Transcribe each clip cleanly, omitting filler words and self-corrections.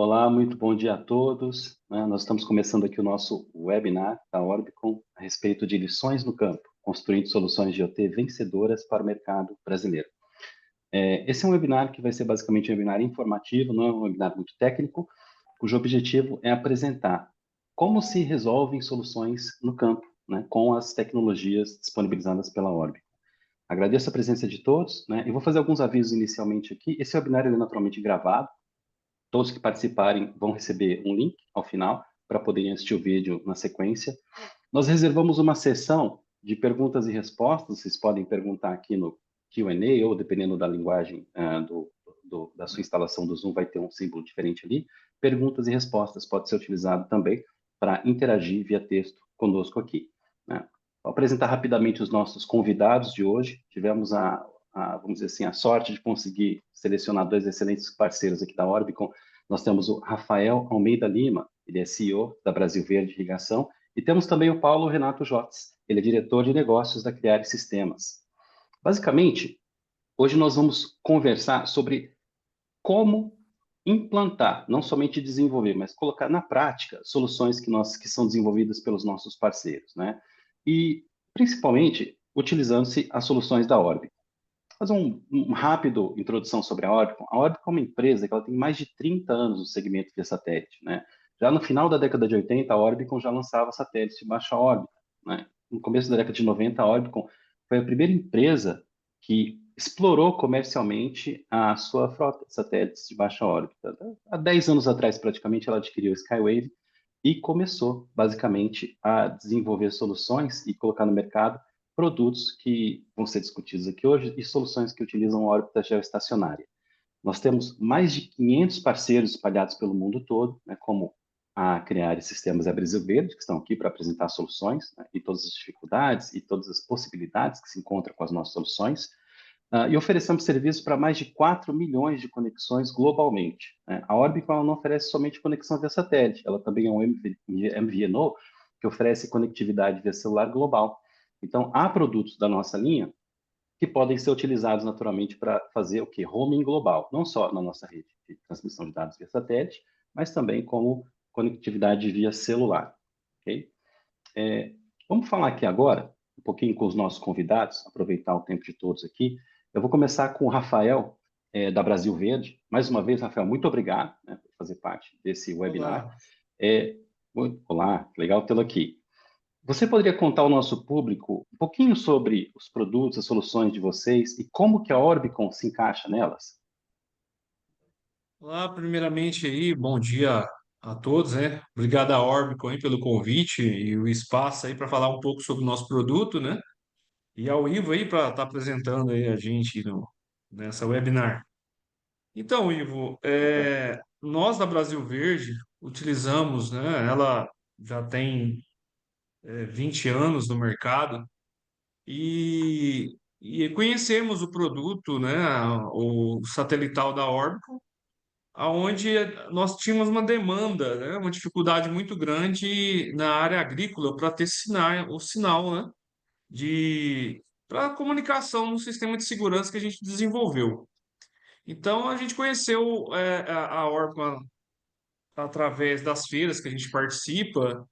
Olá, muito bom dia a todos, né? Nós estamos começando aqui o nosso webinar da Orbicon a respeito de lições no campo, construindo soluções de IoT vencedoras para o mercado brasileiro. Esse é um webinar que vai ser basicamente um webinar informativo, não é um webinar muito técnico, cujo objetivo é apresentar como se resolvem soluções no campo, né, com as tecnologias disponibilizadas pela Orbicon. Agradeço a presença de todos, né? Eu vou fazer alguns avisos inicialmente aqui. Esse webinar ele é naturalmente gravado. Todos que participarem vão receber um link ao final para poderem assistir o vídeo na sequência. Nós reservamos uma sessão de perguntas e respostas. Vocês podem perguntar aqui no Q&A ou dependendo da linguagem da sua instalação do Zoom, vai ter um símbolo diferente ali. Perguntas e respostas pode ser utilizado também para interagir via texto conosco aqui, né? Vou apresentar rapidamente os nossos convidados de hoje. Tivemos vamos dizer assim, a sorte de conseguir selecionar dois excelentes parceiros aqui da Orbicon. Nós temos o Rafael Almeida Lima, ele é CEO da Brasil Verde Irrigação, e temos também o Paulo Renato Jotes, ele é diretor de negócios da Criare Sistemas. Basicamente, hoje nós vamos conversar sobre como implantar, não somente desenvolver, mas colocar na prática soluções que são desenvolvidas pelos nossos parceiros, né? E principalmente utilizando-se as soluções da Orbicon. Fazer um rápido introdução sobre a Orbicon. A Orbicon é uma empresa que ela tem mais de 30 anos no segmento via satélite, né? Já no final da década de 80, a Orbicon já lançava satélites de baixa órbita, né? No começo da década de 90, a Orbicon foi a primeira empresa que explorou comercialmente a sua frota de satélites de baixa órbita. Há 10 anos atrás, praticamente, ela adquiriu o Skywave e começou, basicamente, a desenvolver soluções e colocar no mercado produtos que vão ser discutidos aqui hoje e soluções que utilizam órbita geoestacionária. Nós temos mais de 500 parceiros espalhados pelo mundo todo, né, como a Criare Sistemas e a Brasil Verde, que estão aqui para apresentar soluções, né, e todas as dificuldades e todas as possibilidades que se encontram com as nossas soluções. E oferecemos serviços para mais de 4 milhões de conexões globalmente, né? A Orbicon ela não oferece somente conexão via satélite, ela também é um MVNO que oferece conectividade via celular global. Então, há produtos da nossa linha que podem ser utilizados naturalmente para fazer o que? Roaming global, não só na nossa rede de transmissão de dados via satélite, mas também como conectividade via celular, ok? Vamos falar aqui agora um pouquinho com os nossos convidados, aproveitar o tempo de todos aqui. Eu vou começar com o Rafael, da Brasil Verde. Mais uma vez, Rafael, muito obrigado, né, por fazer parte desse webinar. Olá. É, Olá, legal tê-lo aqui. Você poderia contar ao nosso público um pouquinho sobre os produtos, as soluções de vocês e como que a Orbicon se encaixa nelas? Olá, primeiramente aí, bom dia a todos, né? Obrigado à Orbicon aí pelo convite e o espaço aí para falar um pouco sobre o nosso produto, né? E ao Ivo aí para estar apresentando aí a gente nessa webinar. Então, Ivo, Opa. nós da Brasil Verde utilizamos, né? Ela já tem 20 anos no mercado e conhecemos o produto, né? O satelital da Orbicon aonde nós tínhamos uma demanda, né, uma dificuldade muito grande na área agrícola para ter o sinal, né, de para comunicação no sistema de segurança que a gente desenvolveu. Então a gente conheceu a Orca através das feiras que a gente participa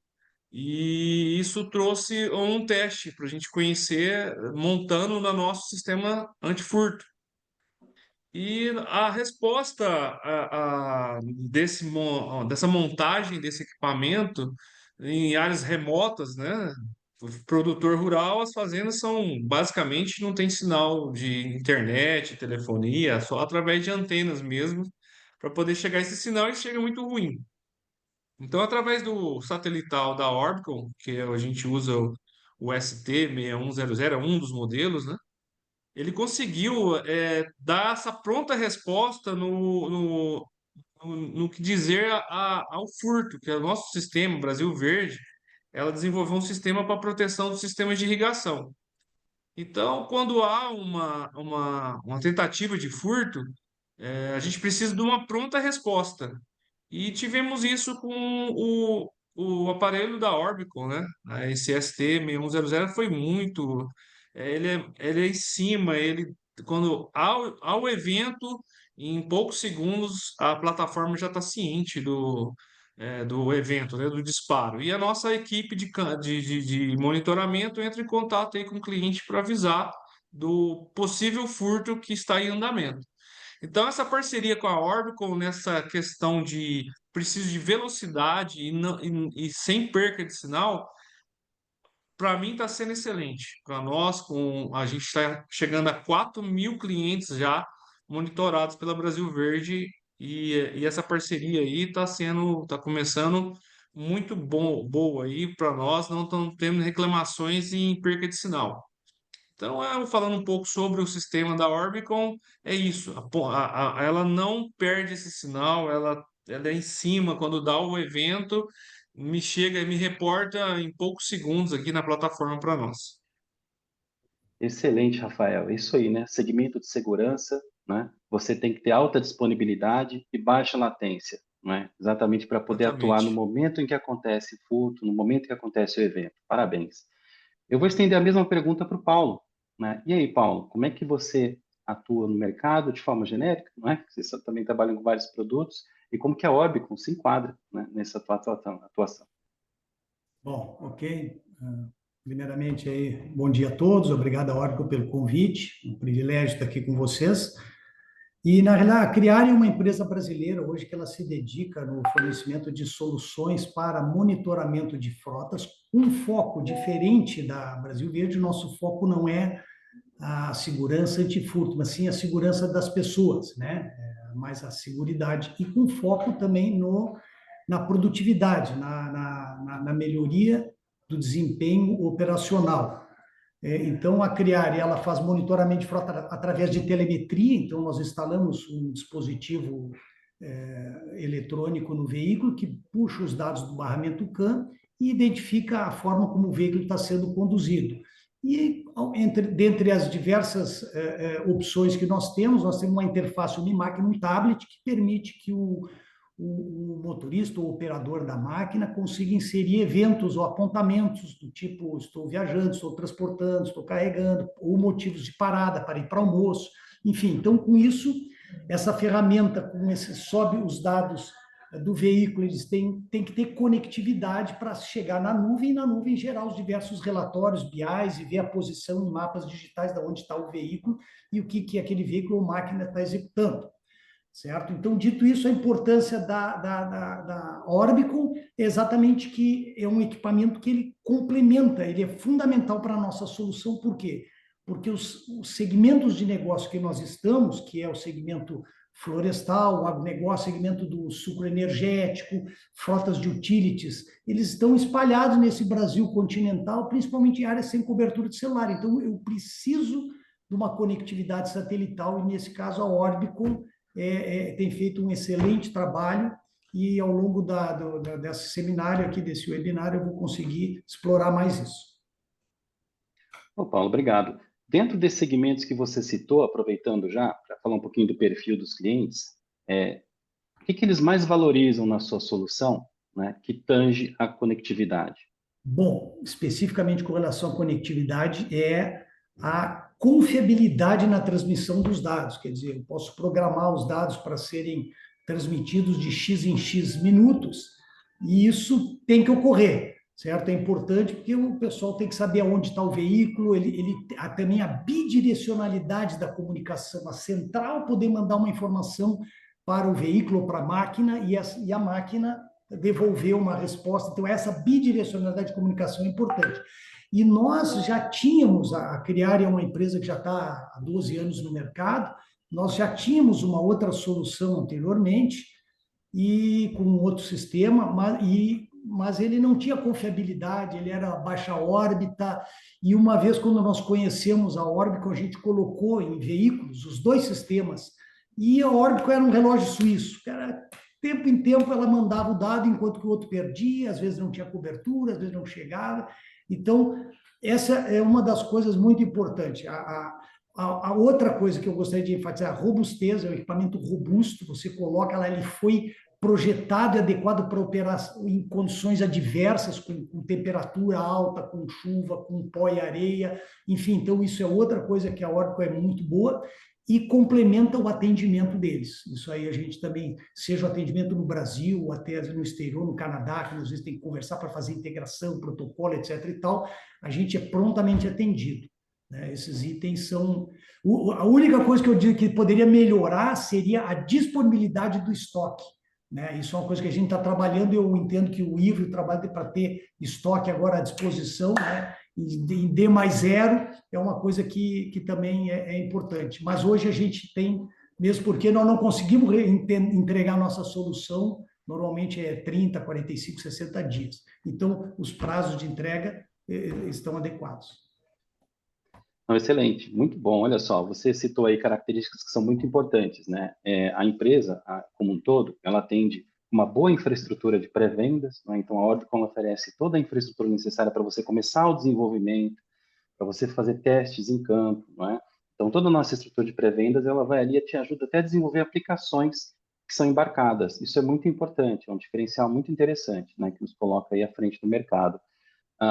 e isso trouxe um teste para a gente conhecer montando no nosso sistema antifurto. E a resposta dessa montagem desse equipamento em áreas remotas, né? O produtor rural, as fazendas são basicamente não tem sinal de internet, telefonia, só através de antenas mesmo, para poder chegar esse sinal e chega muito ruim. Então, através do satelital da Orbicon, que a gente usa o ST6100, é um dos modelos, né? Ele conseguiu dar essa pronta resposta no que dizer ao furto, que é o nosso sistema, Brasil Verde, ela desenvolveu um sistema para proteção dos sistemas de irrigação. Então, quando há uma tentativa de furto, a gente precisa de uma pronta resposta. E tivemos isso com o aparelho da Orbicon, né? A SST-6100 foi muito. Ele é em cima, quando há o evento, em poucos segundos a plataforma já está ciente do evento, né, do disparo. E a nossa equipe de monitoramento entra em contato aí com o cliente para avisar do possível furto que está em andamento. Então, essa parceria com a Orbicon nessa questão de preciso de velocidade e sem perca de sinal, para mim está sendo excelente. Para nós, a gente está chegando a 4.000 clientes já monitorados pela Brasil Verde e essa parceria aí está começando muito boa aí para nós, não estamos tendo reclamações em perca de sinal. Então, falando um pouco sobre o sistema da Orbicon, é isso. Ela não perde esse sinal, ela é em cima quando dá o evento, me chega e me reporta em poucos segundos aqui na plataforma para nós. Excelente, Rafael. É isso aí, né? Segmento de segurança, né? Você tem que ter alta disponibilidade e baixa latência, né? Exatamente para poder atuar no Exatamente. momento em que acontece o furto, no momento que acontece o evento. Parabéns. Eu vou estender a mesma pergunta para o Paulo, né? E aí, Paulo, como é que você atua no mercado de forma genérica, não é? Você também trabalha com vários produtos e como que a Orbicon se enquadra, né, nessa tua atuação? Bom, ok. Primeiramente, aí, bom dia a todos. Obrigado, Orco, pelo convite. Um privilégio estar aqui com vocês. E, na realidade, criarem uma empresa brasileira hoje que ela se dedica no fornecimento de soluções para monitoramento de frotas, um foco diferente da Brasil Verde. Nosso foco não é a segurança antifurto, mas sim a segurança das pessoas, né? Mais a seguridade e com foco também na produtividade, na melhoria do desempenho operacional. Então, a Criare, ela faz monitoramento de frota através de telemetria, então nós instalamos um dispositivo eletrônico no veículo que puxa os dados do barramento CAN e identifica a forma como o veículo está sendo conduzido. E dentre as diversas opções que nós temos uma interface Unimac, um tablet que permite que o motorista ou operador da máquina consiga inserir eventos ou apontamentos do tipo estou viajando, estou transportando, estou carregando, ou motivos de parada para ir para almoço, enfim. Então, com isso, essa ferramenta, sobe os dados do veículo, eles têm que ter conectividade para chegar na nuvem, e na nuvem gerar os diversos relatórios BIs e ver a posição em mapas digitais de onde está o veículo e o que aquele veículo ou máquina está executando. Certo? Então, dito isso, a importância da Orbicon é exatamente que é um equipamento que ele complementa, ele é fundamental para a nossa solução. Por quê? Porque os segmentos de negócio que nós estamos, que é o segmento florestal, o agronegócio, segmento do sucro energético, frotas de utilities, eles estão espalhados nesse Brasil continental, principalmente em áreas sem cobertura de celular. Então, eu preciso de uma conectividade satelital, e nesse caso a Orbicon tem feito um excelente trabalho, e ao longo desse seminário aqui, desse webinário, eu vou conseguir explorar mais isso. Ô, Paulo, obrigado. Dentro desses segmentos que você citou, aproveitando já para falar um pouquinho do perfil dos clientes, o que eles mais valorizam na sua solução, né, que tange a conectividade? Bom, especificamente com relação à conectividade, é a confiabilidade na transmissão dos dados. Quer dizer, eu posso programar os dados para serem transmitidos de X em X minutos, e isso tem que ocorrer, certo? É importante porque o pessoal tem que saber onde está o veículo, também a bidirecionalidade da comunicação, a central poder mandar uma informação para o veículo ou para a máquina, e a máquina devolver uma resposta. Então, essa bidirecionalidade de comunicação é importante. E nós já tínhamos, a Criare é uma empresa que já está há 12 anos no mercado, nós já tínhamos uma outra solução anteriormente, e com outro sistema, mas ele não tinha confiabilidade, ele era baixa órbita, e uma vez, quando nós conhecemos a Orbicon, a gente colocou em veículos os dois sistemas, e a Orbicon era um relógio suíço, era tempo em tempo ela mandava o dado enquanto que o outro perdia, às vezes não tinha cobertura, às vezes não chegava. Então, essa é uma das coisas muito importantes. A outra coisa que eu gostaria de enfatizar, a robustez, é um equipamento robusto, você coloca lá, ele foi projetado e adequado para operar em condições adversas, com temperatura alta, com chuva, com pó e areia, enfim, então isso é outra coisa que a Orbicon é muito boa. e complementa o atendimento deles. Isso aí a gente também, seja o atendimento no Brasil, ou até no exterior, no Canadá, que às vezes tem que conversar para fazer integração, protocolo, etc. e tal, a gente é prontamente atendido. Né? Esses itens são... A única coisa que eu digo que poderia melhorar seria a disponibilidade do estoque. Né? Isso é uma coisa que a gente está trabalhando, e eu entendo que o Ivre trabalha para ter estoque agora à disposição, né? Em D+0 é uma coisa que também é importante. Mas hoje a gente tem, mesmo porque nós não conseguimos entregar a nossa solução, normalmente é 30, 45, 60 dias. Então, os prazos de entrega estão adequados. Não, excelente, muito bom. Olha só, você citou aí características que são muito importantes, né? A empresa, como um todo, ela atende uma boa infraestrutura de pré-vendas, né? Então a Orbicon oferece toda a infraestrutura necessária para você começar o desenvolvimento, para você fazer testes em campo, não é? Então toda a nossa estrutura de pré-vendas, ela vai ali e te ajuda até a desenvolver aplicações que são embarcadas. Isso é muito importante, é um diferencial muito interessante, né? Que nos coloca aí à frente do mercado.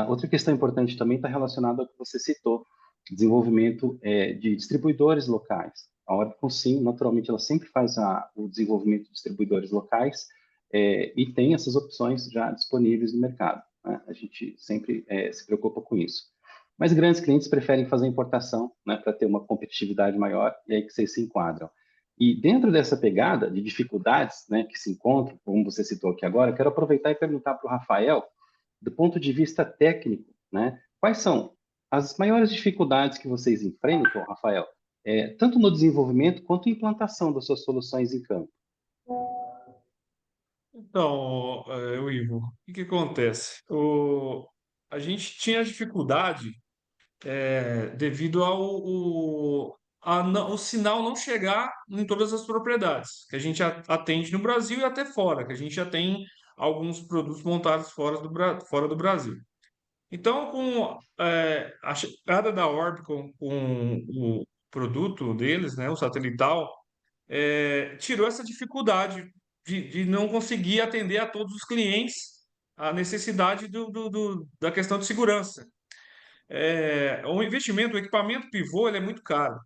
Outra questão importante também está relacionada ao que você citou, desenvolvimento de distribuidores locais. A Orbicon, sim, naturalmente, ela sempre faz o desenvolvimento de distribuidores locais e tem essas opções já disponíveis no mercado. Né? A gente sempre se preocupa com isso. Mas grandes clientes preferem fazer importação, né, para ter uma competitividade maior, e aí que vocês se enquadram. E dentro dessa pegada de dificuldades, né, que se encontram, como você citou aqui agora, quero aproveitar e perguntar para o Rafael, do ponto de vista técnico, né, quais são as maiores dificuldades que vocês enfrentam, Rafael, tanto no desenvolvimento quanto implantação das suas soluções em campo? Então, Ivo, o que que acontece? A gente tinha dificuldade devido o sinal não chegar em todas as propriedades que a gente atende no Brasil e até fora, que a gente já tem alguns produtos montados fora do Brasil. Então, com a chegada da Orbicon com o produto deles, né, o satelital, tirou essa dificuldade de não conseguir atender a todos os clientes a necessidade da questão de segurança. O investimento, o equipamento pivô, ele é muito caro.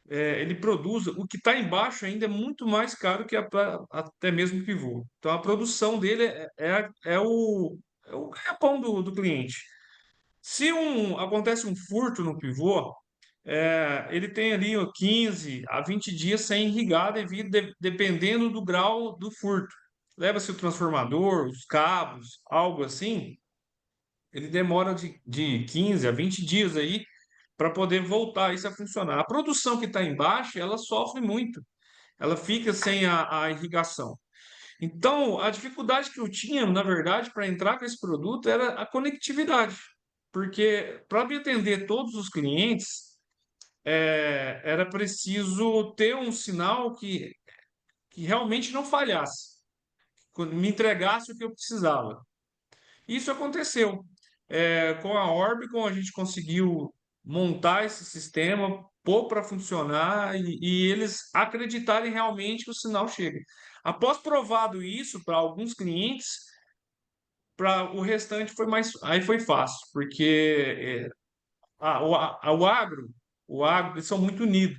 Ele produz, o que está embaixo ainda é muito mais caro que até mesmo o pivô. Então, a produção dele é o ganha-pão do cliente. Se acontece um furto no pivô, ele tem ali 15 a 20 dias sem irrigar, dependendo do grau do furto. Leva-se o transformador, os cabos, algo assim, ele demora de 15 a 20 dias aí para poder voltar isso a funcionar. A produção que está embaixo, ela sofre muito, ela fica sem a irrigação. Então, a dificuldade que eu tinha, na verdade, para entrar com esse produto era a conectividade, porque para me atender todos os clientes, era preciso ter um sinal que realmente não falhasse, que me entregasse o que eu precisava. Isso aconteceu. Com a Orbicon, a gente conseguiu montar esse sistema, pôr para funcionar e eles acreditarem realmente que o sinal chega. Após provado isso para alguns clientes, para o restante aí foi fácil, porque o agro, eles são muito unidos.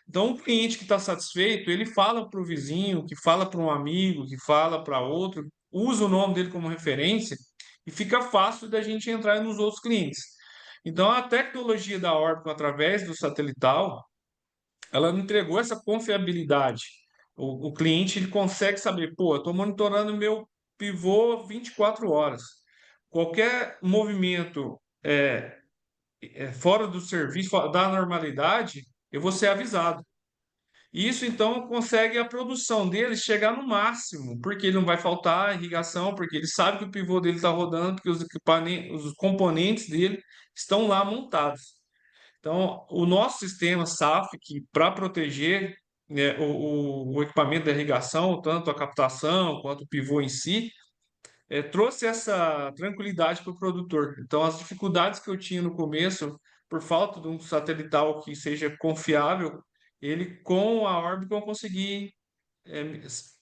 Então, um cliente que está satisfeito, ele fala para o vizinho, que fala para um amigo, que fala para outro, usa o nome dele como referência e fica fácil da gente entrar nos outros clientes. Então, a tecnologia da Orbicon, através do satelital, ela entregou essa confiabilidade. O cliente ele consegue saber, pô, eu estou monitorando meu pivô 24 horas. Qualquer movimento fora do serviço, da normalidade, eu vou ser avisado. Isso então consegue a produção dele chegar no máximo, porque ele não vai faltar irrigação, porque ele sabe que o pivô dele está rodando, porque os componentes dele estão lá montados. Então, o nosso sistema SAF, que para proteger, né, o equipamento da irrigação, tanto a captação quanto o pivô em si, trouxe essa tranquilidade para o produtor. Então, as dificuldades que eu tinha no começo, por falta de um satelital que seja confiável, ele com a Orbicon eu consegui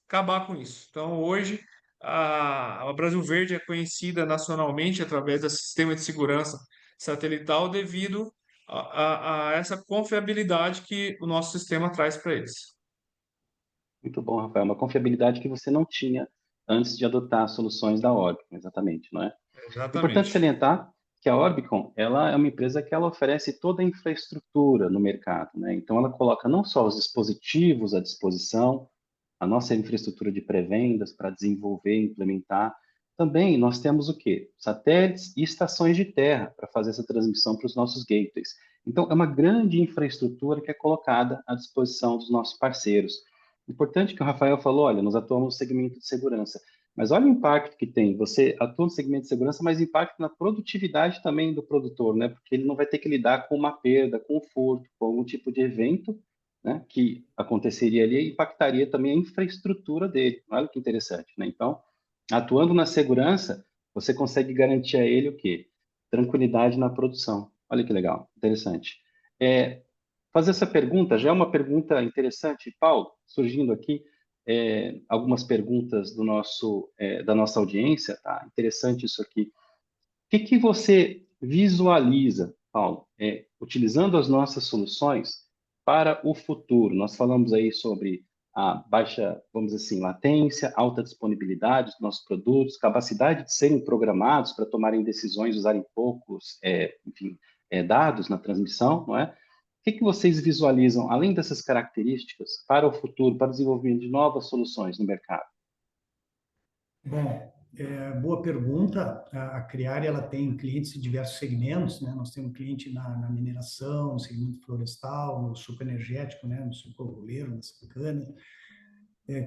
acabar com isso. Então, hoje, a Brasil Verde é conhecida nacionalmente através do sistema de segurança satelital devido a essa confiabilidade que o nosso sistema traz para eles. Muito bom, Rafael. Uma confiabilidade que você não tinha antes de adotar as soluções da Orbicon, exatamente, não é? Importante Exatamente. salientar que a Orbicon, ela é uma empresa que ela oferece toda a infraestrutura no mercado, né? Então, ela coloca não só os dispositivos à disposição, a nossa infraestrutura de pré-vendas para desenvolver e implementar. Também nós temos o quê? Satélites e estações de terra para fazer essa transmissão para os nossos gateways. Então, é uma grande infraestrutura que é colocada à disposição dos nossos parceiros. Importante que o Rafael falou, olha, nós atuamos no segmento de segurança, mas olha o impacto que tem. Você atua no segmento de segurança, mas impacto na produtividade também do produtor, né? Porque ele não vai ter que lidar com uma perda, com um furto, com algum tipo de evento, né, que aconteceria ali e impactaria também a infraestrutura dele. Olha que interessante, né? Então, atuando na segurança, você consegue garantir a ele o quê? Tranquilidade na produção. Olha que legal, interessante. Fazer essa pergunta já é uma pergunta interessante, Paulo, surgindo aqui algumas perguntas da nossa audiência, tá? Interessante isso aqui. O que você visualiza, Paulo, utilizando as nossas soluções para o futuro? Nós falamos aí sobre a baixa, vamos dizer assim, latência, alta disponibilidade dos nossos produtos, capacidade de serem programados para tomarem decisões, usarem poucos, enfim, dados na transmissão, não é? O que vocês visualizam, além dessas características, para o futuro, para o desenvolvimento de novas soluções no mercado? Bom, boa pergunta. A Criare, ela tem clientes em diversos segmentos, né? Nós temos cliente na mineração, no segmento florestal, no suco energético, né? No suco oleiro, na cana,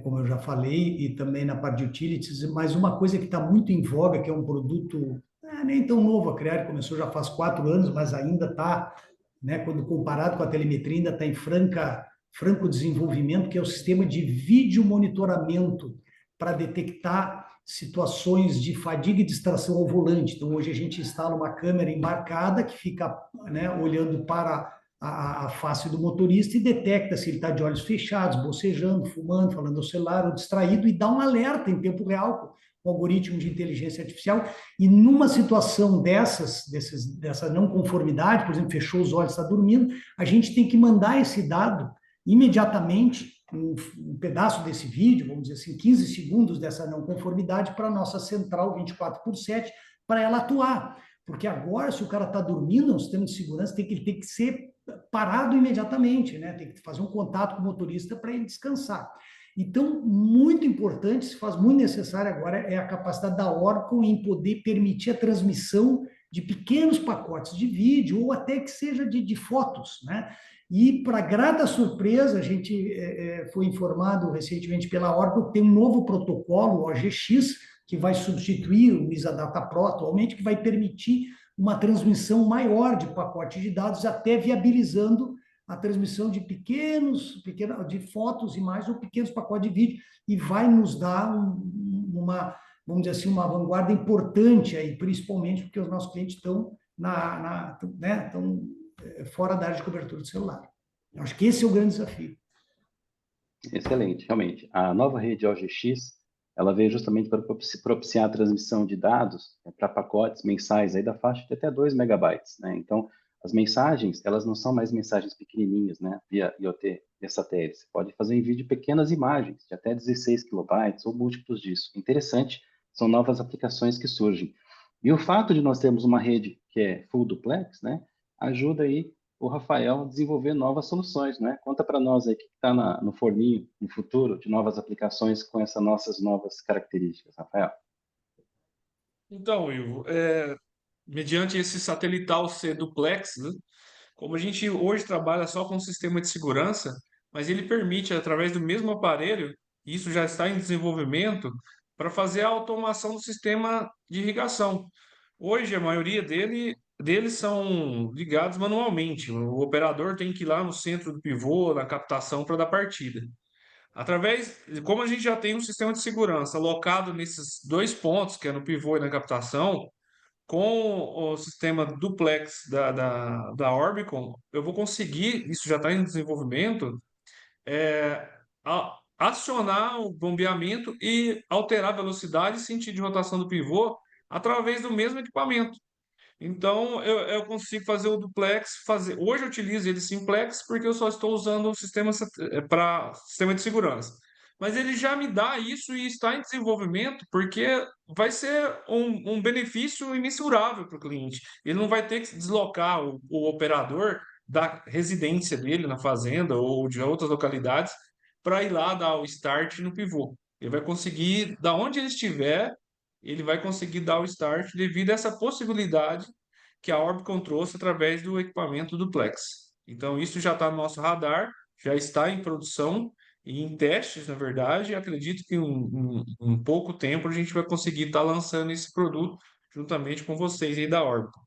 como eu já falei, e também na parte de utilities. Mas uma coisa que está muito em voga, que é um produto nem tão novo, a Criare começou já faz 4 anos, mas ainda está, né? Quando comparado com a telemetria, ainda está em franco desenvolvimento, que é o sistema de vídeo monitoramento para detectar situações de fadiga e distração ao volante. Então, hoje a gente instala uma câmera embarcada que fica, né, olhando para a face do motorista e detecta se ele está de olhos fechados, bocejando, fumando, falando ao celular ou distraído e dá um alerta em tempo real com o algoritmo de inteligência artificial. E numa situação dessa não conformidade, por exemplo, fechou os olhos, está dormindo, a gente tem que mandar esse dado imediatamente, um pedaço desse vídeo, vamos dizer assim, 15 segundos dessa não conformidade para a nossa central 24/7, para ela atuar. Porque agora, se o cara está dormindo, o sistema de segurança tem que ser parado imediatamente, né? Tem que fazer um contato com o motorista para ele descansar. Então, muito importante, se faz muito necessário agora, é a capacidade da Oracle em poder permitir a transmissão de pequenos pacotes de vídeo ou até que seja de fotos, né? E, para grata surpresa, a gente foi informado recentemente pela Oracle que tem um novo protocolo, o OGX, que vai substituir o Isadata Pro atualmente, que vai permitir uma transmissão maior de pacotes de dados, até viabilizando a transmissão de de fotos, imagens ou pequenos pacotes de vídeo, e vai nos dar vamos dizer assim, uma vanguarda importante aí, principalmente porque os nossos clientes estão né, estão fora da área de cobertura do celular. Eu acho que esse é o grande desafio. Excelente, realmente. A nova rede OGX, ela veio justamente para propiciar a transmissão de dados para pacotes mensais aí da faixa de até 2 megabytes, né? Então, as mensagens, elas não são mais mensagens pequenininhas, né? Via IoT, via satélite. Você pode fazer em vídeo pequenas imagens de até 16 kilobytes ou múltiplos disso. Interessante, são novas aplicações que surgem. E o fato de nós termos uma rede que é full duplex, né? Ajuda aí o Rafael a desenvolver novas soluções, né? Conta para nós aí o que está no forninho, no futuro, de novas aplicações com essas nossas novas características, Rafael. Então, Ivo, mediante esse satelital C-duplex, né, como a gente hoje trabalha só com sistema de segurança, mas ele permite, através do mesmo aparelho, e isso já está em desenvolvimento, para fazer a automação do sistema de irrigação. Hoje, a maioria deles são ligados manualmente. O operador tem que ir lá no centro do pivô, na captação, para dar partida. Como a gente já tem um sistema de segurança alocado nesses dois pontos, que é no pivô e na captação, com o sistema duplex da Orbicon, eu vou conseguir, isso já está em desenvolvimento, acionar o bombeamento e alterar a velocidade e sentido de rotação do pivô através do mesmo equipamento. Então, eu consigo fazer o duplex, fazer. Hoje eu utilizo ele simplex porque eu só estou usando o sistema para sistema de segurança. Mas ele já me dá isso e está em desenvolvimento porque vai ser um benefício imensurável para o cliente. Ele não vai ter que se deslocar o operador da residência dele na fazenda ou de outras localidades para ir lá dar o start no pivô. Ele vai conseguir, da onde ele estiver, ele vai conseguir dar o start devido a essa possibilidade que a Orbicon trouxe através do equipamento duplex. Então, isso já está no nosso radar, já está em produção e em testes, na verdade, e acredito que em pouco tempo a gente vai conseguir estar lançando esse produto juntamente com vocês aí da Orbicon.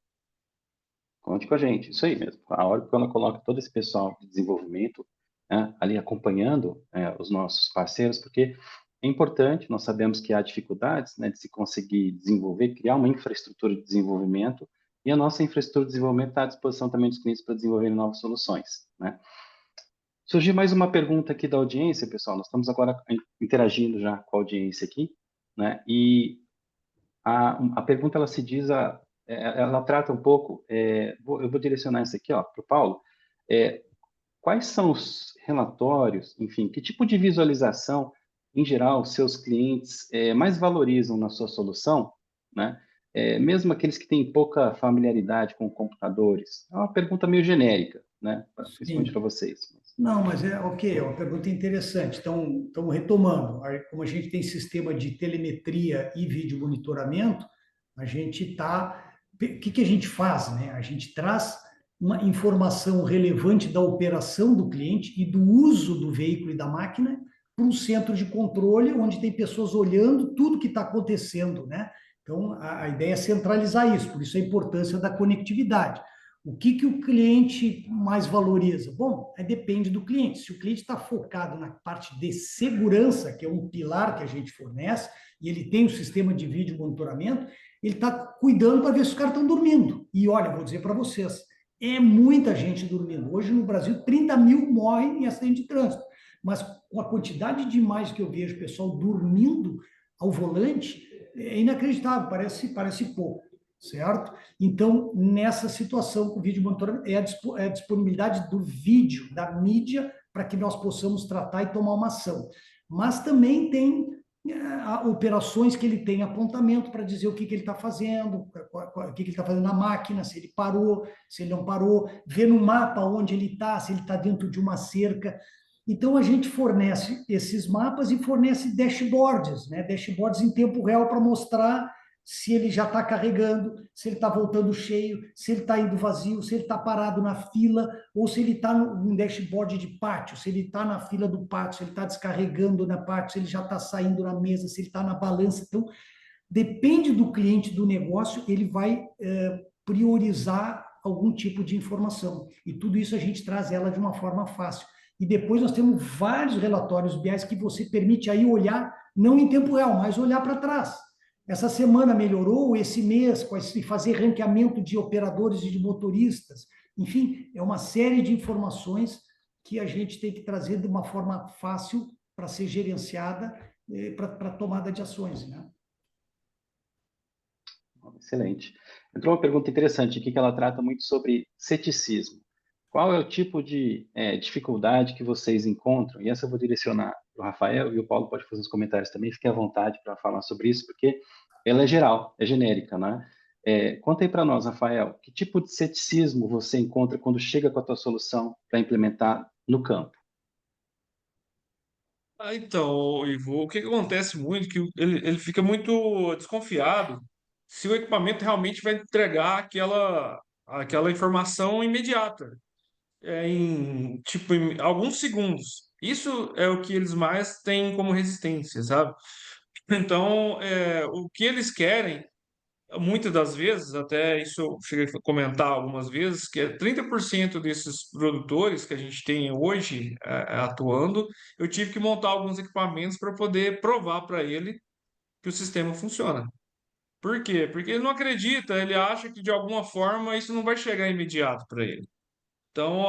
Conte com a gente, isso aí mesmo. A hora que ela coloca todo esse pessoal de desenvolvimento, né, ali acompanhando os nossos parceiros, porque é importante, nós sabemos que há dificuldades, né, de se conseguir desenvolver, criar uma infraestrutura de desenvolvimento, e a nossa infraestrutura de desenvolvimento está à disposição também dos clientes para desenvolverem novas soluções, né? Surgiu mais uma pergunta aqui da audiência, pessoal. Nós estamos agora interagindo já com a audiência aqui, né? E a pergunta ela se diz, ela trata um pouco, eu vou direcionar isso aqui, ó, para o Paulo. É, quais são os relatórios, enfim, que tipo de visualização, em geral, os seus clientes mais valorizam na sua solução, né? Mesmo aqueles que têm pouca familiaridade com computadores. É uma pergunta meio genérica, né? Principalmente para Sim. vocês. Não, mas é ok, é uma pergunta interessante. Então, retomando, como a gente tem sistema de telemetria e vídeo monitoramento, a gente está. O que a gente faz, né? A gente traz uma informação relevante da operação do cliente e do uso do veículo e da máquina para um centro de controle, onde tem pessoas olhando tudo que está acontecendo, né? Então, a ideia é centralizar isso, por isso a importância da conectividade. O que o cliente mais valoriza? Bom, depende do cliente. Se o cliente está focado na parte de segurança, que é um pilar que a gente fornece, e ele tem um sistema de vídeo monitoramento, ele está cuidando para ver se os caras estão dormindo. E olha, vou dizer para vocês, é muita gente dormindo. Hoje no Brasil, 30 mil morrem em acidente de trânsito. Mas com a quantidade de imagens que eu vejo pessoal dormindo ao volante, é inacreditável, parece pouco, certo? Então, nessa situação, o vídeo monitoramento é a disponibilidade do vídeo, da mídia, para que nós possamos tratar e tomar uma ação. Mas também tem operações que ele tem apontamento para dizer o que ele está fazendo, o que ele está fazendo na máquina, se ele parou, se ele não parou, ver no mapa onde ele está, se ele está dentro de uma cerca. Então, a gente fornece esses mapas e fornece dashboards, né? Dashboards em tempo real para mostrar se ele já está carregando, se ele está voltando cheio, se ele está indo vazio, se ele está parado na fila, ou se ele está num dashboard de pátio, se ele está na fila do pátio, se ele está descarregando na pátio, se ele já está saindo na mesa, se ele está na balança. Então, depende do cliente do negócio, ele vai priorizar algum tipo de informação. E tudo isso a gente traz ela de uma forma fácil. E depois nós temos vários relatórios BIs que você permite aí olhar, não em tempo real, mas olhar para trás. Essa semana melhorou, esse mês, e fazer ranqueamento de operadores e de motoristas. Enfim, é uma série de informações que a gente tem que trazer de uma forma fácil para ser gerenciada, para tomada de ações, né? Excelente. Entrou uma pergunta interessante aqui que ela trata muito sobre ceticismo. Qual é o tipo de dificuldade que vocês encontram? E essa eu vou direcionar para o Rafael e o Paulo pode fazer os comentários também. Fique à vontade para falar sobre isso, porque ela é geral, é genérica, né? Conta aí para nós, Rafael, que tipo de ceticismo você encontra quando chega com a tua solução para implementar no campo? Então, Ivo, o que que acontece muito, que ele fica muito desconfiado se o equipamento realmente vai entregar aquela informação imediata, em alguns segundos. Isso é o que eles mais têm como resistência, sabe? Então, o que eles querem, muitas das vezes, até isso eu cheguei a comentar algumas vezes, que é 30% desses produtores que a gente tem hoje atuando, eu tive que montar alguns equipamentos para poder provar para ele que o sistema funciona. Por quê? Porque ele não acredita, ele acha que de alguma forma isso não vai chegar imediato para ele. Então,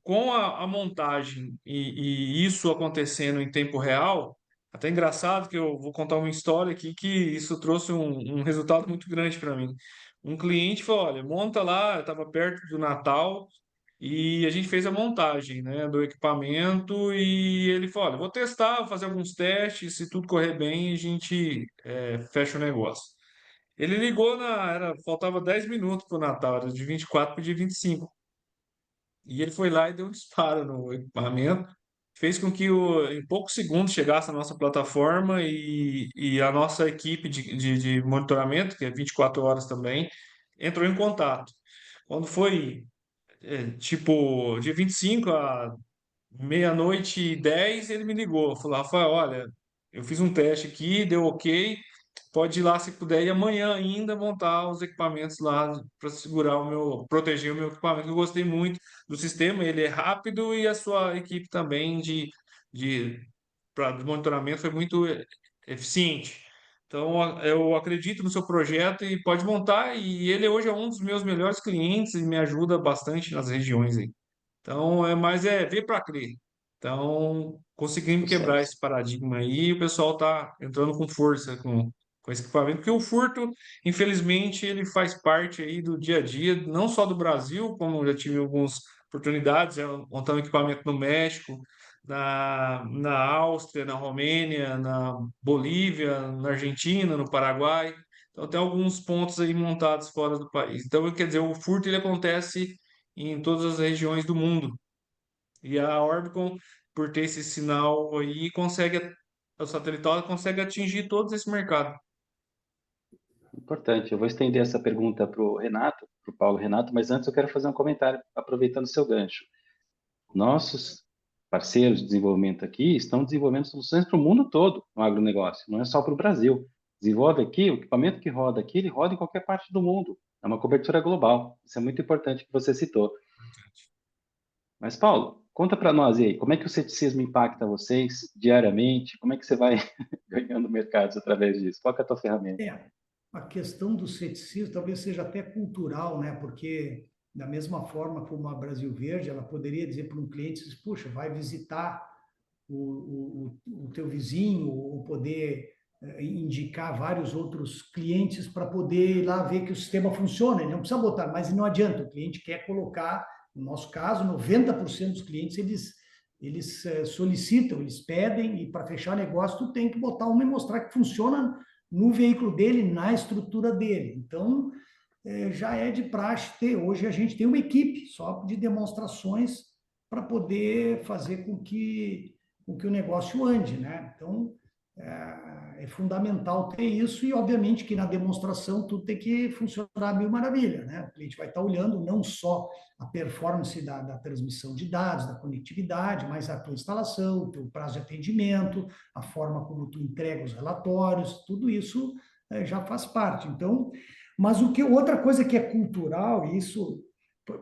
com a montagem e isso acontecendo em tempo real, até engraçado que eu vou contar uma história aqui que isso trouxe um resultado muito grande para mim. um cliente falou, olha, monta lá, estava perto do Natal, e a gente fez a montagem, né, do equipamento e ele falou, olha, vou testar, vou fazer alguns testes, se tudo correr bem, a gente fecha o negócio. Ele ligou faltava 10 minutos para o Natal, era de 24 para o dia 25. E ele foi lá e deu um disparo no equipamento, fez com que em poucos segundos chegasse a nossa plataforma e a nossa equipe de monitoramento, que é 24 horas também, entrou em contato. Quando foi tipo, dia 25 a meia-noite e 10, ele me ligou. Falou, Rafael, olha, eu fiz um teste aqui, deu ok, pode ir lá se puder, e amanhã ainda montar os equipamentos lá para segurar proteger o meu equipamento. Eu gostei muito do sistema, ele é rápido e a sua equipe também de monitoramento foi muito eficiente. Então, eu acredito no seu projeto e pode montar, e ele hoje é um dos meus melhores clientes e me ajuda bastante nas regiões aí. Então, mas é ver para crer. Então, conseguimos quebrar Sucesso. esse paradigma aí e o pessoal está entrando com força com esse equipamento, porque o furto, infelizmente, ele faz parte aí do dia a dia, não só do Brasil, como eu já tive algumas oportunidades, montar um equipamento no México, na Áustria, na Romênia, na Bolívia, na Argentina, no Paraguai. Então, tem alguns pontos aí montados fora do país. Então, quer dizer, o furto ele acontece em todas as regiões do mundo. E a Orbicon, por ter esse sinal aí, o satelital consegue atingir todos esse mercado. Importante. Eu vou estender essa pergunta para o Renato, para o Paulo Renato, mas antes eu quero fazer um comentário, aproveitando o seu gancho. Nossos parceiros de desenvolvimento aqui estão desenvolvendo soluções para o mundo todo no agronegócio, não é só para o Brasil. Desenvolve aqui, o equipamento que roda aqui, ele roda em qualquer parte do mundo. É uma cobertura global. Isso é muito importante que você citou. Mas, Paulo, conta para nós aí, como é que o ceticismo impacta vocês diariamente? Como é que você vai ganhando mercados através disso? Qual que é a tua ferramenta? É, a questão do ceticismo talvez seja até cultural, né? Porque da mesma forma como a Brasil Verde, ela poderia dizer para um cliente, puxa, vai visitar o teu vizinho, ou poder indicar vários outros clientes para poder ir lá ver que o sistema funciona. Ele não precisa botar, mas não adianta, o cliente quer colocar, no nosso caso, 90% dos clientes, eles solicitam, eles pedem, e para fechar negócio, tu tem que botar uma e mostrar que funciona no veículo dele, na estrutura dele. Então, já é de praxe ter. Hoje a gente tem uma equipe só de demonstrações para poder fazer com que o negócio ande, né? Então, é fundamental ter isso e, obviamente, que na demonstração tudo tem que funcionar mil maravilha, né? O cliente vai estar olhando não só a performance da transmissão de dados, da conectividade, mas a tua instalação, o teu prazo de atendimento, a forma como tu entrega os relatórios, tudo isso já faz parte. Então, mas outra coisa que é cultural, e isso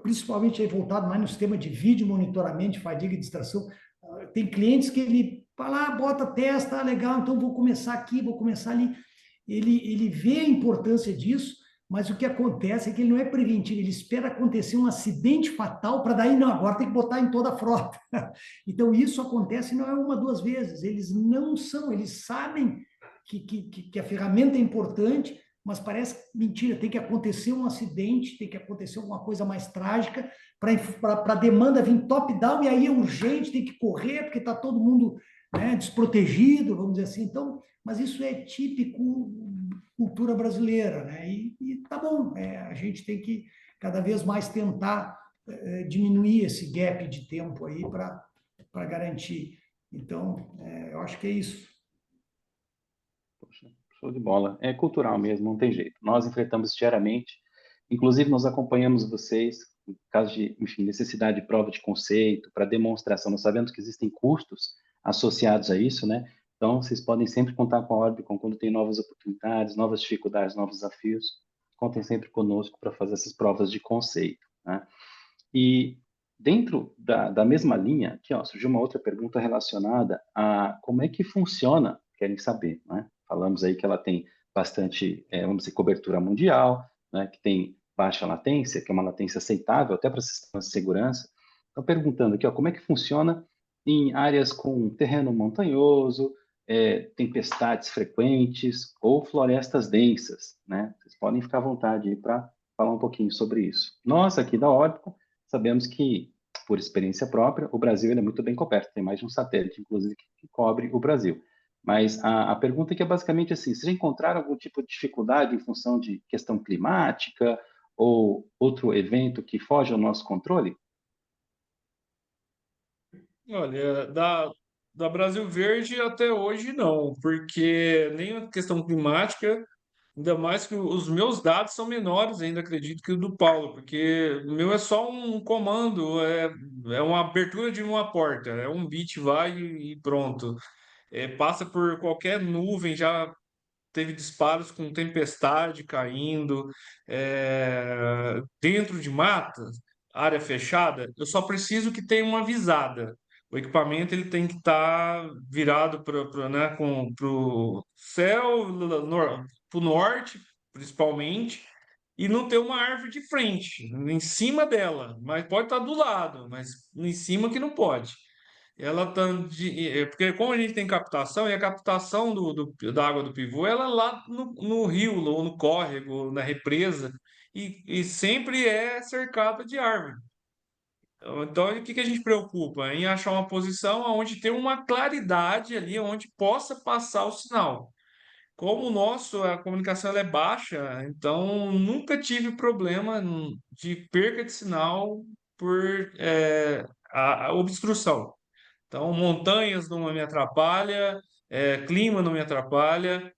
principalmente é voltado mais no sistema de vídeo monitoramento, de fadiga e distração, tem clientes que ele fala, bota, testa, legal, então vou começar aqui, vou começar ali. Ele vê a importância disso, mas o que acontece é que ele não é preventivo, ele espera acontecer um acidente fatal para daí, não, agora tem que botar em toda a frota. Então, isso acontece não é uma, duas vezes, eles não são, eles sabem que a ferramenta é importante, mas parece mentira, tem que acontecer um acidente, tem que acontecer alguma coisa mais trágica para a demanda vir top-down, e aí é urgente, tem que correr, porque está todo mundo, né, desprotegido, vamos dizer assim. Então, mas isso é típico cultura brasileira, né? E tá bom, a gente tem que cada vez mais tentar diminuir esse gap de tempo aí para garantir. Então, eu acho que é isso. Poxa, show de bola. É cultural mesmo, não tem jeito. Nós enfrentamos diariamente, inclusive nós acompanhamos vocês em caso de, enfim, necessidade de prova de conceito, para demonstração. Nós sabemos que existem custos associados a isso, né? Então, vocês podem sempre contar com a Orbicon quando tem novas oportunidades, novas dificuldades, novos desafios. Contem sempre conosco para fazer essas provas de conceito, né? E dentro da mesma linha, aqui, ó, surgiu uma outra pergunta relacionada a como é que funciona, querem saber, né? Falamos aí que ela tem bastante, vamos dizer, cobertura mundial, né? Que tem baixa latência, que é uma latência aceitável até para sistemas de segurança. Estou perguntando aqui, ó, como é que funciona em áreas com terreno montanhoso, tempestades frequentes ou florestas densas, né? Vocês podem ficar à vontade aí para falar um pouquinho sobre isso. Nós aqui da Orbital sabemos que, por experiência própria, o Brasil ele é muito bem coberto, tem mais de um satélite, inclusive, que cobre o Brasil. Mas a pergunta aqui é basicamente assim, vocês já encontraram algum tipo de dificuldade em função de questão climática ou outro evento que foge ao nosso controle? Olha, da Brasil Verde até hoje não, porque nem a questão climática, ainda mais que os meus dados são menores ainda, acredito, que o do Paulo, porque o meu é só um comando, é uma abertura de uma porta, é um bit vai e pronto. Passa por qualquer nuvem, já teve disparos com tempestade caindo, dentro de mata, área fechada, eu só preciso que tenha uma visada. O equipamento ele tem que estar virado para, né, para o céu, para o norte, principalmente, e não ter uma árvore de frente, em cima dela, mas pode estar do lado, mas em cima que não pode. Ela tá porque como a gente tem captação, e a captação da água do pivô, ela é lá no rio, ou no córrego, na represa, e sempre é cercada de árvore. Então, o que que a gente preocupa? Em achar uma posição onde tem uma claridade ali, onde possa passar o sinal. Como o nosso, a comunicação ela é baixa, então nunca tive problema de perca de sinal por a obstrução. Então, montanhas não me atrapalha, clima não me atrapalha.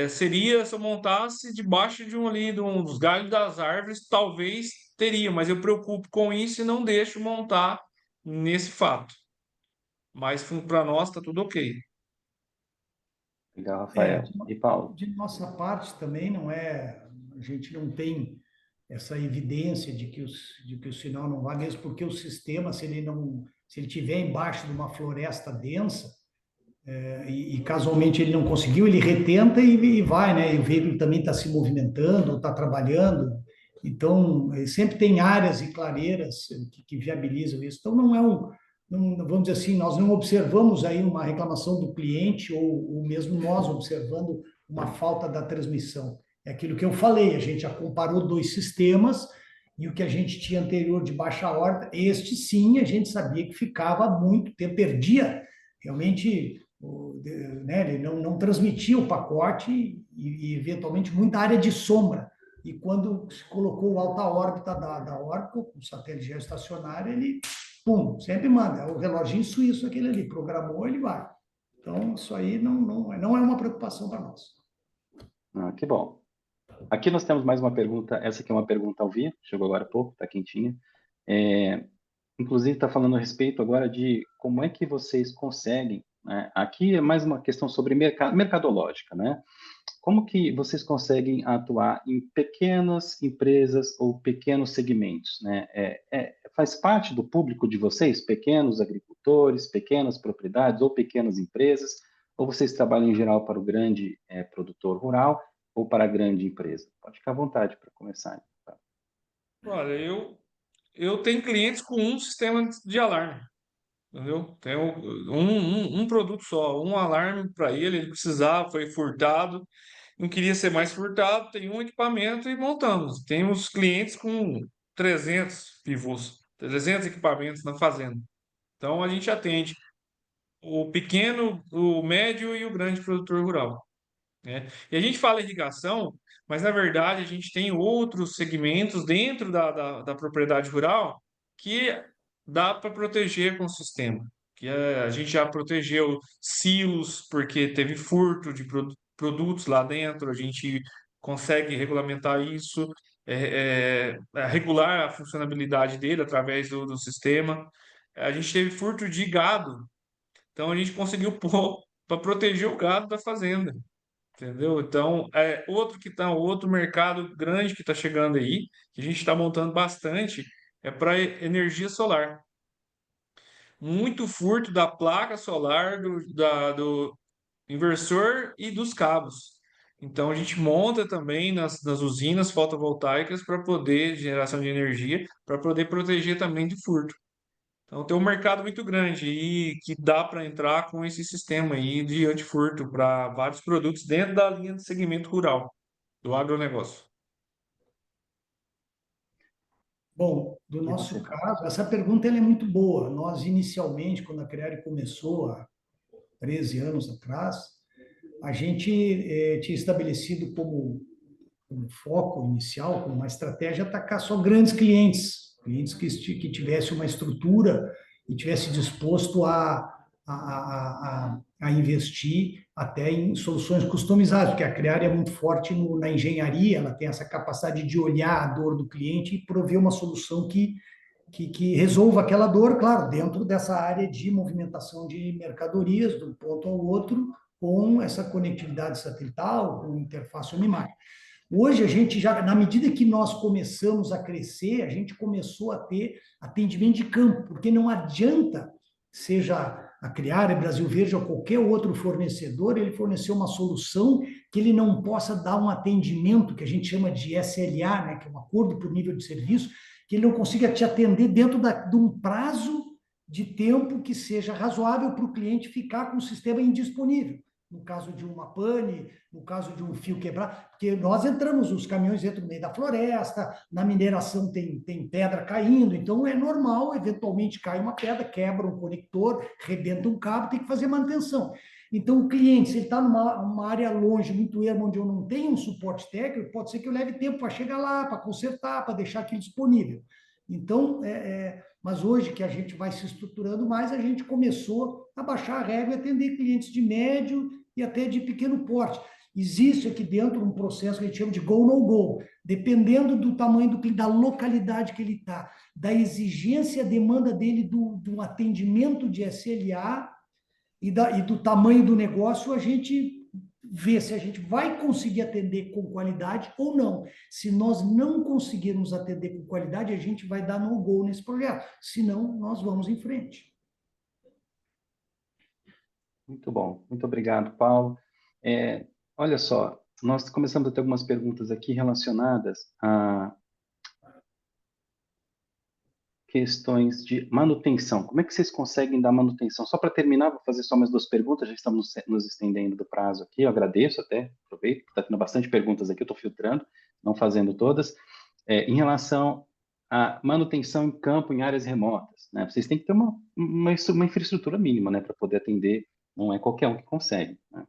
Seria se eu montasse debaixo de dos galhos das árvores, talvez teria, mas eu preocupo com isso e não deixo montar nesse fato. Mas para nós está tudo ok. Legal, É, Rafael. E Paulo? de nossa parte também não é, a gente não tem essa evidência de que o sinal não vai, mesmo porque o sistema, se ele tiver embaixo de uma floresta densa, e casualmente ele não conseguiu, ele retenta e vai, né? E o veículo também está se movimentando, está trabalhando. Então, sempre tem áreas e clareiras que viabilizam isso. Então, vamos dizer assim, nós não observamos aí uma reclamação do cliente ou mesmo nós observando uma falta da transmissão. É aquilo que eu falei, a gente já comparou dois sistemas e o que a gente tinha anterior de baixa órbita, este sim, a gente sabia que ficava muito tempo, perdia realmente né, ele não transmitia o pacote e, eventualmente, muita área de sombra. E quando se colocou o alta órbita da Orbital, o satélite geoestacionário, ele, pum, sempre manda. É o reloginho suíço aquele ali, programou, ele vai. Então, isso aí não é uma preocupação para nós. Ah, que bom. Aqui nós temos mais uma pergunta. Essa aqui é uma pergunta ao vivo, chegou agora há pouco, está quentinha. Inclusive, está falando a respeito agora de como é que vocês conseguem, né? Aqui é mais uma questão sobre mercadológica, né? Como que vocês conseguem atuar em pequenas empresas ou pequenos segmentos, né? Faz parte do público de vocês, pequenos agricultores, pequenas propriedades ou pequenas empresas, ou vocês trabalham em geral para o grande produtor rural ou para a grande empresa? Pode ficar à vontade para começar. Tá? Olha, eu tenho clientes com um sistema de alarme, entendeu? Tem um produto só, um alarme para ele precisava, foi furtado, não queria ser mais furtado, tem um equipamento e montamos. Temos clientes com 300 pivôs, 300 equipamentos na fazenda. Então a gente atende o pequeno, o médio e o grande produtor rural, né? E a gente fala irrigação, mas na verdade a gente tem outros segmentos dentro da propriedade rural que dá para proteger com o sistema. A gente já protegeu silos porque teve furto de produtos lá dentro, a gente consegue regulamentar isso, regular a funcionalidade dele através do sistema. A gente teve furto de gado, então a gente conseguiu pôr para proteger o gado da fazenda. Entendeu? Então, outro mercado grande que está chegando aí, que a gente está montando bastante, é para energia solar. Muito furto da placa solar, do inversor e dos cabos. Então, a gente monta também nas usinas fotovoltaicas para poder, geração de energia, para poder proteger também de furto. Então, tem um mercado muito grande e que dá para entrar com esse sistema aí de antifurto para vários produtos dentro da linha de segmento rural, do agronegócio. Bom, do E você, nosso Paulo? caso, essa pergunta ela é muito boa. Nós, inicialmente, quando a Creare começou, há 13 anos atrás, a gente tinha estabelecido como foco inicial, como uma estratégia, atacar só grandes clientes, clientes que tivessem uma estrutura e tivesse disposto a investir até em soluções customizadas, porque a Creare é muito forte na engenharia, ela tem essa capacidade de olhar a dor do cliente e prover uma solução que resolva aquela dor, claro, dentro dessa área de movimentação de mercadorias de um ponto ao outro, com essa conectividade satelital, com interface homem-máquina. Hoje, a gente já, na medida que nós começamos a crescer, a gente começou a ter atendimento de campo, porque não adianta, seja a Criare, Brasil Verde ou qualquer outro fornecedor, ele fornecer uma solução que ele não possa dar um atendimento, que a gente chama de SLA, né, que é um acordo por nível de serviço, que ele não consiga te atender dentro de um prazo de tempo que seja razoável para o cliente ficar com o sistema indisponível. No caso de uma pane, no caso de um fio quebrar, porque nós entramos, os caminhões entram no meio da floresta, na mineração tem pedra caindo, então é normal, eventualmente cai uma pedra, quebra um conector, rebenta um cabo, tem que fazer manutenção. Então, o cliente, se ele está numa área longe, muito ermo, onde eu não tenho um suporte técnico, pode ser que eu leve tempo para chegar lá, para consertar, para deixar aquilo disponível. Então, mas hoje que a gente vai se estruturando mais, a gente começou a baixar a régua e atender clientes de médio e até de pequeno porte. Existe aqui dentro um processo que a gente chama de go, no go. Dependendo do tamanho do cliente, da localidade que ele está, da exigência, demanda dele do atendimento de SLA e do tamanho do negócio, a gente vê se a gente vai conseguir atender com qualidade ou não. Se nós não conseguirmos atender com qualidade, a gente vai dar no-go nesse projeto. Senão, nós vamos em frente. Muito bom. Muito obrigado, Paulo. Olha só, nós começamos a ter algumas perguntas aqui relacionadas a questões de manutenção. Como é que vocês conseguem dar manutenção? Só para terminar, vou fazer só mais 2 perguntas, já estamos nos estendendo do prazo aqui, eu agradeço até, aproveito, está tendo bastante perguntas aqui, eu estou filtrando, não fazendo todas. Em relação à manutenção em campo, em áreas remotas, né? Vocês têm que ter uma infraestrutura mínima, né, para poder atender, não é qualquer um que consegue, né?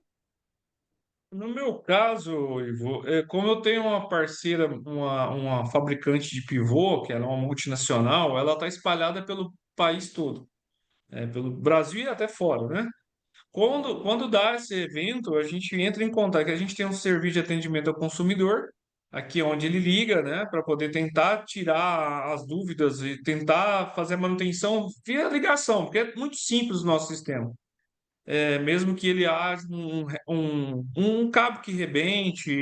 No meu caso, Ivo, como eu tenho uma parceira, uma fabricante de pivô, que ela é uma multinacional, ela está espalhada pelo país todo, pelo Brasil e até fora, né? Quando dá esse evento, a gente entra em contato, que a gente tem um serviço de atendimento ao consumidor, aqui onde ele liga, né, para poder tentar tirar as dúvidas e tentar fazer a manutenção via ligação, porque é muito simples o nosso sistema. Mesmo que ele haja um cabo que rebente,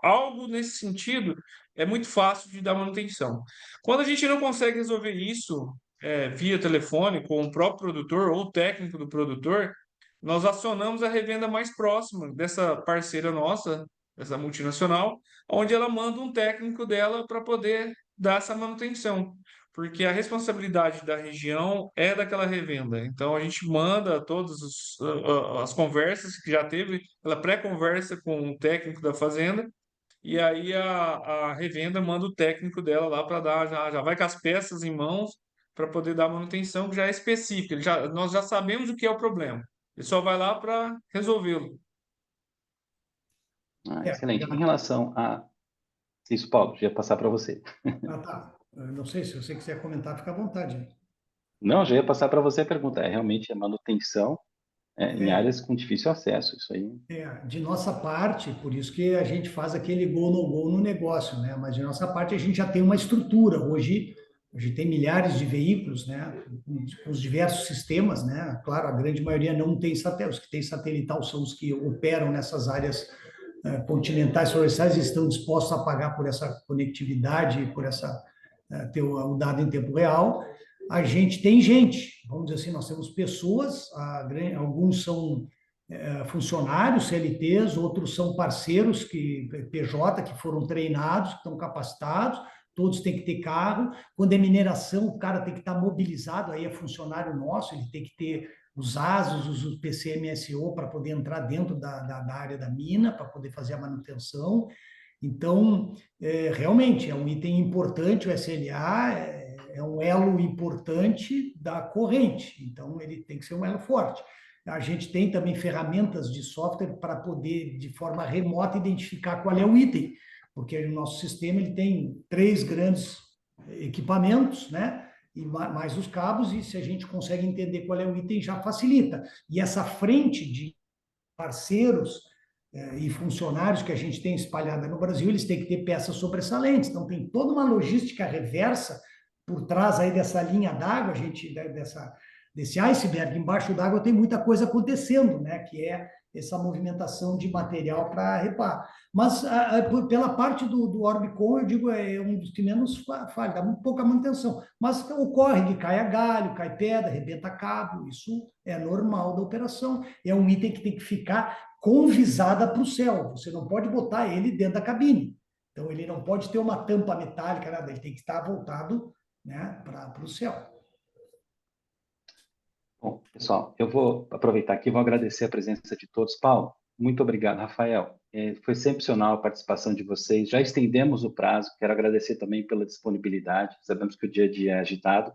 algo nesse sentido, é muito fácil de dar manutenção. Quando a gente não consegue resolver isso via telefone com o próprio produtor ou o técnico do produtor, nós acionamos a revenda mais próxima dessa parceira nossa, dessa multinacional, onde ela manda um técnico dela para poder dar essa manutenção, porque a responsabilidade da região é daquela revenda. Então a gente manda todas as conversas que já teve, ela pré-conversa com o técnico da fazenda, e aí a revenda manda o técnico dela lá para dar, já vai com as peças em mãos para poder dar manutenção, que já é específica. Nós já sabemos o que é o problema. Ele só vai lá para resolvê-lo. Excelente. Em relação a... Isso, Paulo, já ia passar para você. Tá. Não sei, se você quiser comentar, fica à vontade. Não, já ia passar para você a pergunta. Realmente a manutenção em áreas com difícil acesso, isso aí. De nossa parte, por isso que a gente faz aquele go no go no negócio, né? Mas de nossa parte a gente já tem uma estrutura. Hoje tem milhares de veículos, né? Com os diversos sistemas, né? Claro, a grande maioria não tem satélite. Os que têm satelital são os que operam nessas áreas continentais, florestais, e estão dispostos a pagar por essa conectividade, por essa ter o dado em tempo real. A gente tem gente, vamos dizer assim, nós temos pessoas, alguns são funcionários CLTs, outros são parceiros PJ que foram treinados, que estão capacitados, todos têm que ter carro. Quando é mineração, o cara tem que estar mobilizado, aí é funcionário nosso, ele tem que ter os ASUS, os PCMSO para poder entrar dentro da área da mina, para poder fazer a manutenção. Então, realmente, é um item importante, o SLA é um elo importante da corrente, então ele tem que ser um elo forte. A gente tem também ferramentas de software para poder, de forma remota, identificar qual é o item, porque o nosso sistema ele tem 3 grandes equipamentos, né? E mais os cabos, e se a gente consegue entender qual é o item, já facilita. E essa frente de parceiros e funcionários que a gente tem espalhada no Brasil, eles têm que ter peças sobressalentes. Então, tem toda uma logística reversa por trás aí dessa linha d'água, desse iceberg. Embaixo d'água tem muita coisa acontecendo, né? Que é essa movimentação de material para repar. Mas pela parte do Orbicon, eu digo, é um dos que menos falha, dá muito pouca manutenção. Mas ocorre que cai galho, cai pedra, arrebenta cabo, isso é normal da operação. É um item que tem que ficar com visada para o céu. Você não pode botar ele dentro da cabine. Então, ele não pode ter uma tampa metálica, nada, ele tem que estar voltado, né, para o céu. Bom, pessoal, eu vou aproveitar aqui e vou agradecer a presença de todos. Paulo, muito obrigado. Rafael, foi excepcional a participação de vocês. Já estendemos o prazo, quero agradecer também pela disponibilidade. Sabemos que o dia a dia é agitado.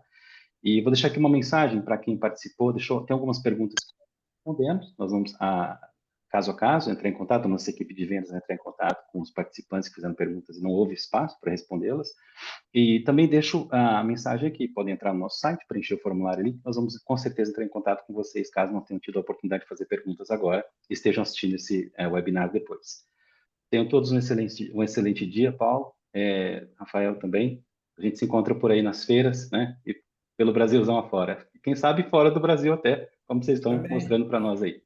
E vou deixar aqui uma mensagem para quem participou. Tem algumas perguntas que respondemos. Nós vamos, caso a caso, entrar em contato, a nossa equipe de vendas entrar em contato com os participantes que fizeram perguntas e não houve espaço para respondê-las. E também deixo a mensagem aqui, podem entrar no nosso site, preencher o formulário ali, nós vamos com certeza entrar em contato com vocês, caso não tenham tido a oportunidade de fazer perguntas agora e estejam assistindo esse webinar depois. Tenham todos um excelente dia, Paulo, Rafael também. A gente se encontra por aí nas feiras, né? E pelo Brasilzão afora. E quem sabe fora do Brasil até, como vocês estão mostrando para nós aí.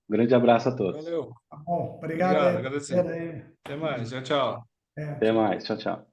Um grande abraço a todos. Valeu. Bom, obrigado. Obrigado, agradecer. Até mais. Tchau, tchau. Até mais. Tchau, tchau.